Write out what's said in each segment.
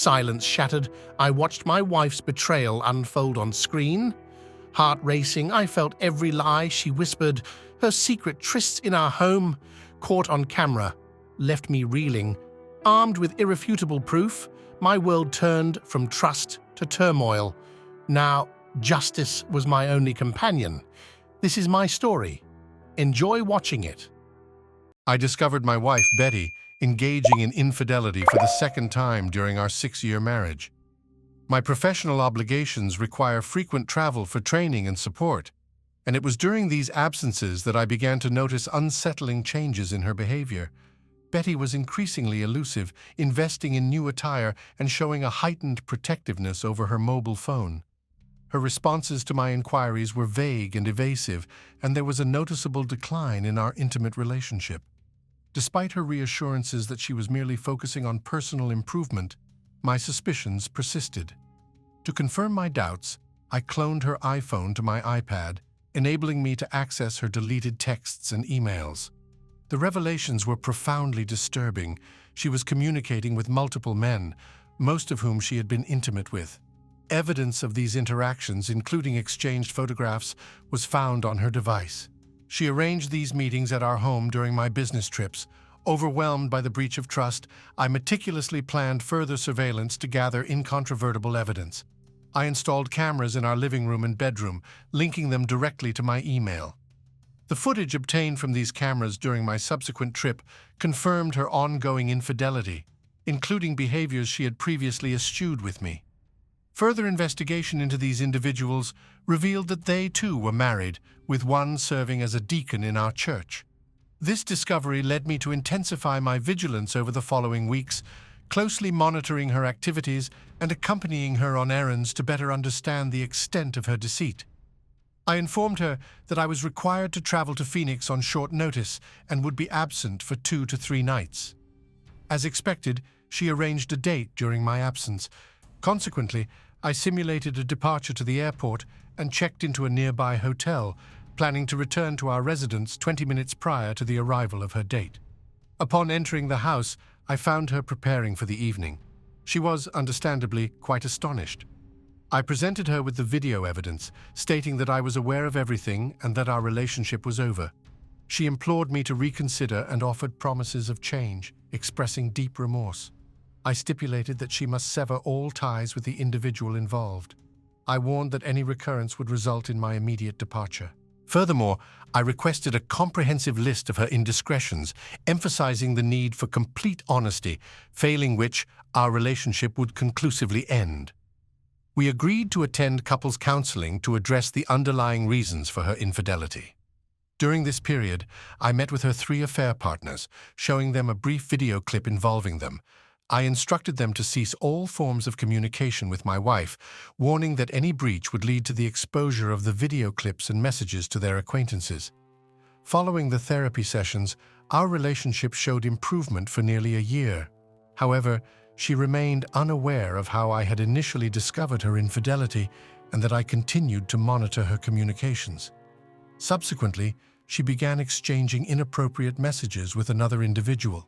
Silence shattered, I watched my wife's betrayal unfold on screen. Heart racing, I felt every lie she whispered. Her secret trysts in our home, caught on camera, left me reeling. Armed with irrefutable proof, my world turned from trust to turmoil. Now, justice was my only companion. This is my story. Enjoy watching it. I discovered my wife, Betty, engaging in infidelity for the second time during our 6-year marriage. My professional obligations require frequent travel for training and support, and it was during these absences that I began to notice unsettling changes in her behavior. Betty was increasingly elusive, investing in new attire and showing a heightened protectiveness over her mobile phone. Her responses to my inquiries were vague and evasive, and there was a noticeable decline in our intimate relationship. Despite her reassurances that she was merely focusing on personal improvement, my suspicions persisted. To confirm my doubts, I cloned her iPhone to my iPad, enabling me to access her deleted texts and emails. The revelations were profoundly disturbing. She was communicating with multiple men, most of whom she had been intimate with. Evidence of these interactions, including exchanged photographs, was found on her device. She arranged these meetings at our home during my business trips. Overwhelmed by the breach of trust, I meticulously planned further surveillance to gather incontrovertible evidence. I installed cameras in our living room and bedroom, linking them directly to my email. The footage obtained from these cameras during my subsequent trip confirmed her ongoing infidelity, including behaviors she had previously eschewed with me. Further investigation into these individuals revealed that they too were married, with one serving as a deacon in our church. This discovery led me to intensify my vigilance over the following weeks, closely monitoring her activities and accompanying her on errands to better understand the extent of her deceit. I informed her that I was required to travel to Phoenix on short notice and would be absent for 2 to 3 nights. As expected, she arranged a date during my absence. Consequently, I simulated a departure to the airport and checked into a nearby hotel, planning to return to our residence 20 minutes prior to the arrival of her date. Upon entering the house, I found her preparing for the evening. She was, understandably, quite astonished. I presented her with the video evidence, stating that I was aware of everything and that our relationship was over. She implored me to reconsider and offered promises of change, expressing deep remorse. I stipulated that she must sever all ties with the individual involved. I warned that any recurrence would result in my immediate departure. Furthermore, I requested a comprehensive list of her indiscretions, emphasizing the need for complete honesty, failing which our relationship would conclusively end. We agreed to attend couples counseling to address the underlying reasons for her infidelity. During this period, I met with her 3 affair partners, showing them a brief video clip involving them. I instructed them to cease all forms of communication with my wife, warning that any breach would lead to the exposure of the video clips and messages to their acquaintances. Following the therapy sessions, our relationship showed improvement for nearly a year. However, she remained unaware of how I had initially discovered her infidelity and that I continued to monitor her communications. Subsequently, she began exchanging inappropriate messages with another individual.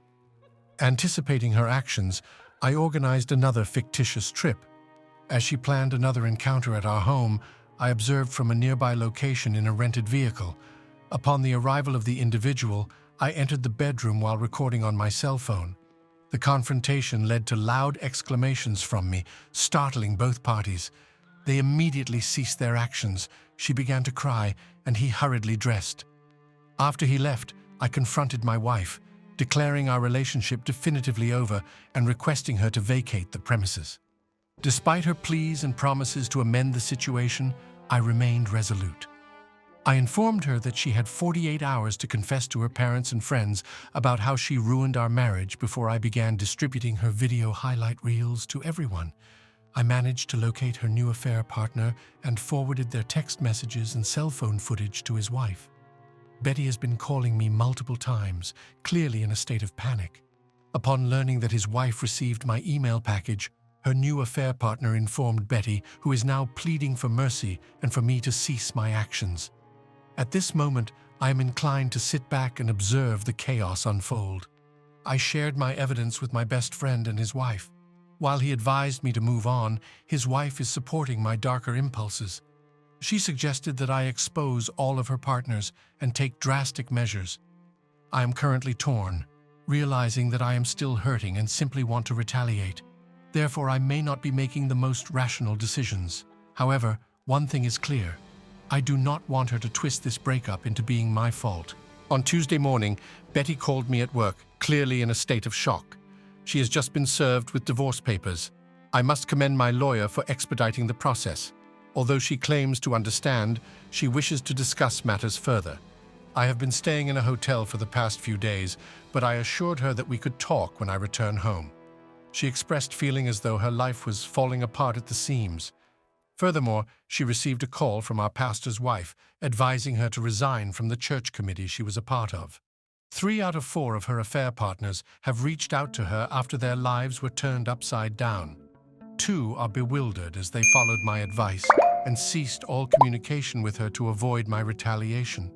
Anticipating her actions, I organized another fictitious trip. As she planned another encounter at our home, I observed from a nearby location in a rented vehicle. Upon the arrival of the individual, I entered the bedroom while recording on my cell phone. The confrontation led to loud exclamations from me, startling both parties. They immediately ceased their actions. She began to cry, and he hurriedly dressed. After he left, I confronted my wife, declaring our relationship definitively over and requesting her to vacate the premises. Despite her pleas and promises to amend the situation, I remained resolute. I informed her that she had 48 hours to confess to her parents and friends about how she ruined our marriage before I began distributing her video highlight reels to everyone. I managed to locate her new affair partner and forwarded their text messages and cell phone footage to his wife. Betty has been calling me multiple times, clearly in a state of panic. Upon learning that his wife received my email package, her new affair partner informed Betty, who is now pleading for mercy and for me to cease my actions. At this moment, I am inclined to sit back and observe the chaos unfold. I shared my evidence with my best friend and his wife. While he advised me to move on, his wife is supporting my darker impulses. She suggested that I expose all of her partners and take drastic measures. I am currently torn, realizing that I am still hurting and simply want to retaliate. Therefore, I may not be making the most rational decisions. However, one thing is clear. I do not want her to twist this breakup into being my fault. On Tuesday morning, Betty called me at work, clearly in a state of shock. She has just been served with divorce papers. I must commend my lawyer for expediting the process. Although she claims to understand, she wishes to discuss matters further. I have been staying in a hotel for the past few days, but I assured her that we could talk when I return home. She expressed feeling as though her life was falling apart at the seams. Furthermore, she received a call from our pastor's wife, advising her to resign from the church committee she was a part of. 3 out of 4 of her affair partners have reached out to her after their lives were turned upside down. 2 are bewildered as they followed my advice and ceased all communication with her to avoid my retaliation.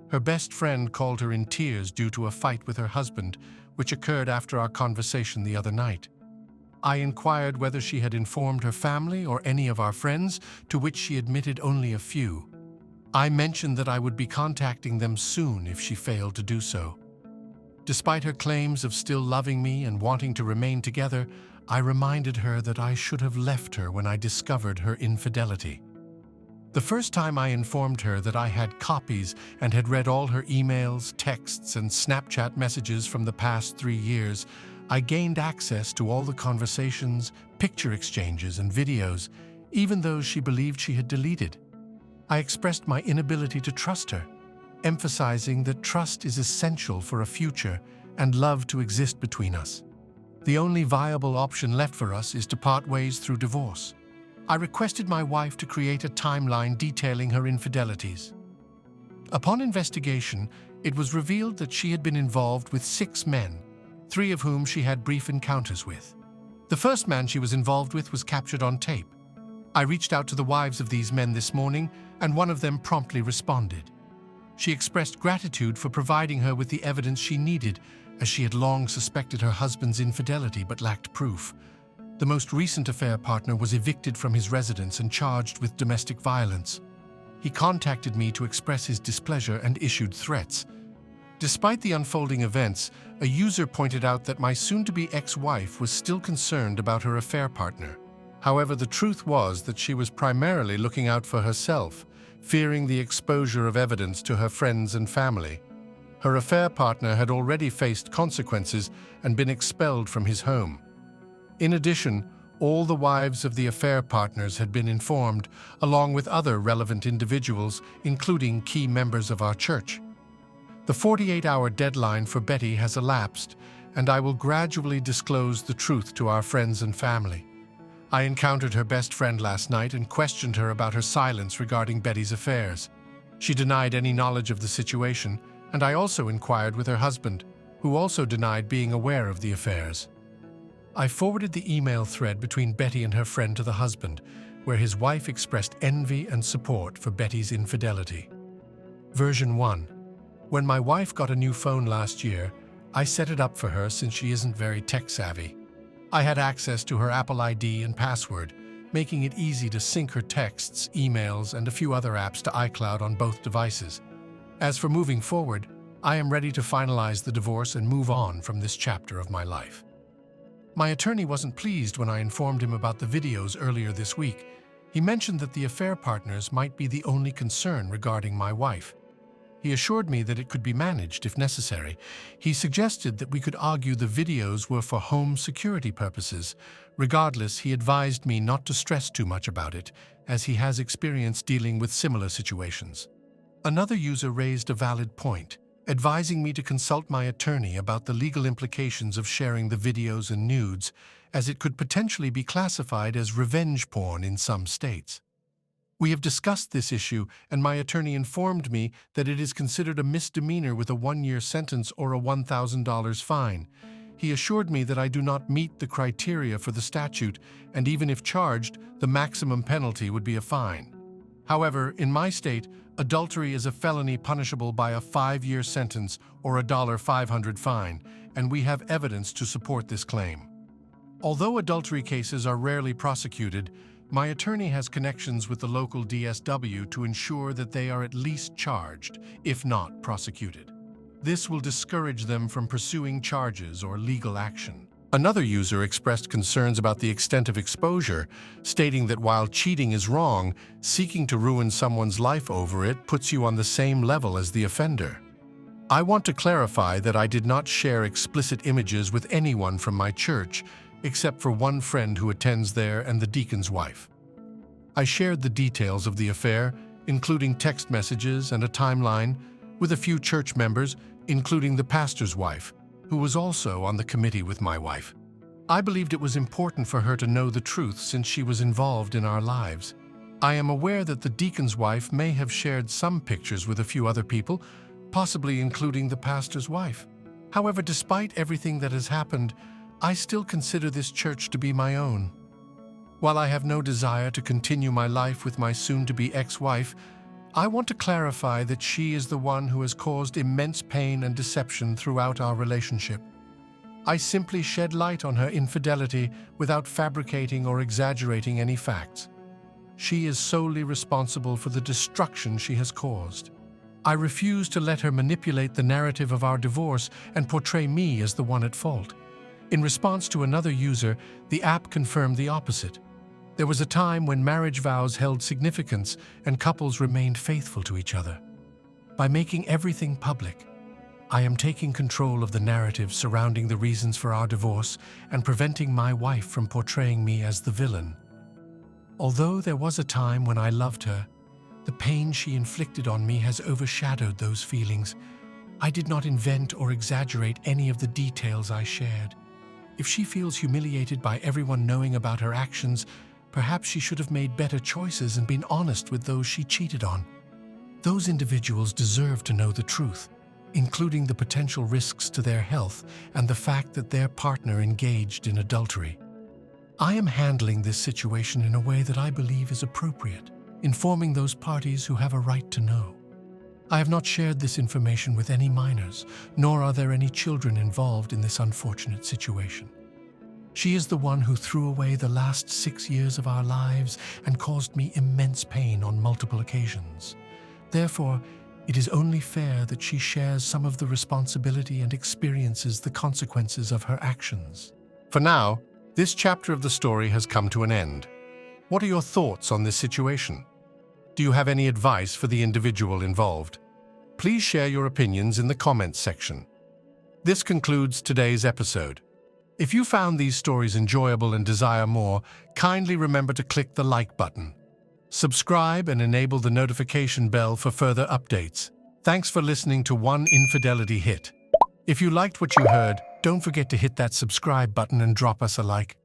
Her best friend called her in tears due to a fight with her husband, which occurred after our conversation the other night. I inquired whether she had informed her family or any of our friends, to which she admitted only a few. I mentioned that I would be contacting them soon if she failed to do so. Despite her claims of still loving me and wanting to remain together, I reminded her that I should have left her when I discovered her infidelity. The first time I informed her that I had copies and had read all her emails, texts, and Snapchat messages from the past 3 years, I gained access to all the conversations, picture exchanges, and videos, even those she believed she had deleted. I expressed my inability to trust her, emphasizing that trust is essential for a future and love to exist between us. The only viable option left for us is to part ways through divorce. I requested my wife to create a timeline detailing her infidelities. Upon investigation, it was revealed that she had been involved with 6 men, 3 of whom she had brief encounters with. The first man she was involved with was captured on tape. I reached out to the wives of these men this morning, and one of them promptly responded. She expressed gratitude for providing her with the evidence she needed, as she had long suspected her husband's infidelity but lacked proof. The most recent affair partner was evicted from his residence and charged with domestic violence. He contacted me to express his displeasure and issued threats. Despite the unfolding events, a user pointed out that my soon-to-be ex-wife was still concerned about her affair partner. However, the truth was that she was primarily looking out for herself, fearing the exposure of evidence to her friends and family. Her affair partner had already faced consequences and been expelled from his home. In addition, all the wives of the affair partners had been informed, along with other relevant individuals, including key members of our church. The 48-hour deadline for Betty has elapsed, and I will gradually disclose the truth to our friends and family. I encountered her best friend last night and questioned her about her silence regarding Betty's affairs. She denied any knowledge of the situation, and I also inquired with her husband, who also denied being aware of the affairs. I forwarded the email thread between Betty and her friend to the husband, where his wife expressed envy and support for Betty's infidelity. Version 1. When my wife got a new phone last year, I set it up for her since she isn't very tech-savvy. I had access to her Apple ID and password, making it easy to sync her texts, emails, and a few other apps to iCloud on both devices. As for moving forward, I am ready to finalize the divorce and move on from this chapter of my life. My attorney wasn't pleased when I informed him about the videos earlier this week. He mentioned that the affair partners might be the only concern regarding my wife. He assured me that it could be managed if necessary. He suggested that we could argue the videos were for home security purposes. Regardless, he advised me not to stress too much about it, as he has experience dealing with similar situations. Another user raised a valid point, advising me to consult my attorney about the legal implications of sharing the videos and nudes, as it could potentially be classified as revenge porn in some states. We have discussed this issue, and my attorney informed me that it is considered a misdemeanor with a 1-year sentence or a $1,000 fine. He assured me that I do not meet the criteria for the statute, and even if charged, the maximum penalty would be a fine. However, in my state, adultery is a felony punishable by a 5-year sentence or a $500 fine, and we have evidence to support this claim. Although adultery cases are rarely prosecuted, my attorney has connections with the local DSW to ensure that they are at least charged, if not prosecuted. This will discourage them from pursuing charges or legal action. Another user expressed concerns about the extent of exposure, stating that while cheating is wrong, seeking to ruin someone's life over it puts you on the same level as the offender. I want to clarify that I did not share explicit images with anyone from my church, except for one friend who attends there and the deacon's wife. I shared the details of the affair, including text messages and a timeline, with a few church members, including the pastor's wife, who was also on the committee with my wife. I believed it was important for her to know the truth since she was involved in our lives. I am aware that the deacon's wife may have shared some pictures with a few other people, possibly including the pastor's wife. However, despite everything that has happened, I still consider this church to be my own. While I have no desire to continue my life with my soon-to-be ex-wife, I want to clarify that she is the one who has caused immense pain and deception throughout our relationship. I simply shed light on her infidelity without fabricating or exaggerating any facts. She is solely responsible for the destruction she has caused. I refuse to let her manipulate the narrative of our divorce and portray me as the one at fault. In response to another user, the app confirmed the opposite. There was a time when marriage vows held significance and couples remained faithful to each other. By making everything public, I am taking control of the narrative surrounding the reasons for our divorce and preventing my wife from portraying me as the villain. Although there was a time when I loved her, the pain she inflicted on me has overshadowed those feelings. I did not invent or exaggerate any of the details I shared. If she feels humiliated by everyone knowing about her actions, perhaps she should have made better choices and been honest with those she cheated on. Those individuals deserve to know the truth, including the potential risks to their health and the fact that their partner engaged in adultery. I am handling this situation in a way that I believe is appropriate, informing those parties who have a right to know. I have not shared this information with any minors, nor are there any children involved in this unfortunate situation. She is the one who threw away the last 6 years of our lives and caused me immense pain on multiple occasions. Therefore, it is only fair that she shares some of the responsibility and experiences the consequences of her actions. For now, this chapter of the story has come to an end. What are your thoughts on this situation? Do you have any advice for the individual involved? Please share your opinions in the comments section. This concludes today's episode. If you found these stories enjoyable and desire more, kindly remember to click the like button. Subscribe and enable the notification bell for further updates. Thanks for listening to One Infidelity Hit. If you liked what you heard, don't forget to hit that subscribe button and drop us a like.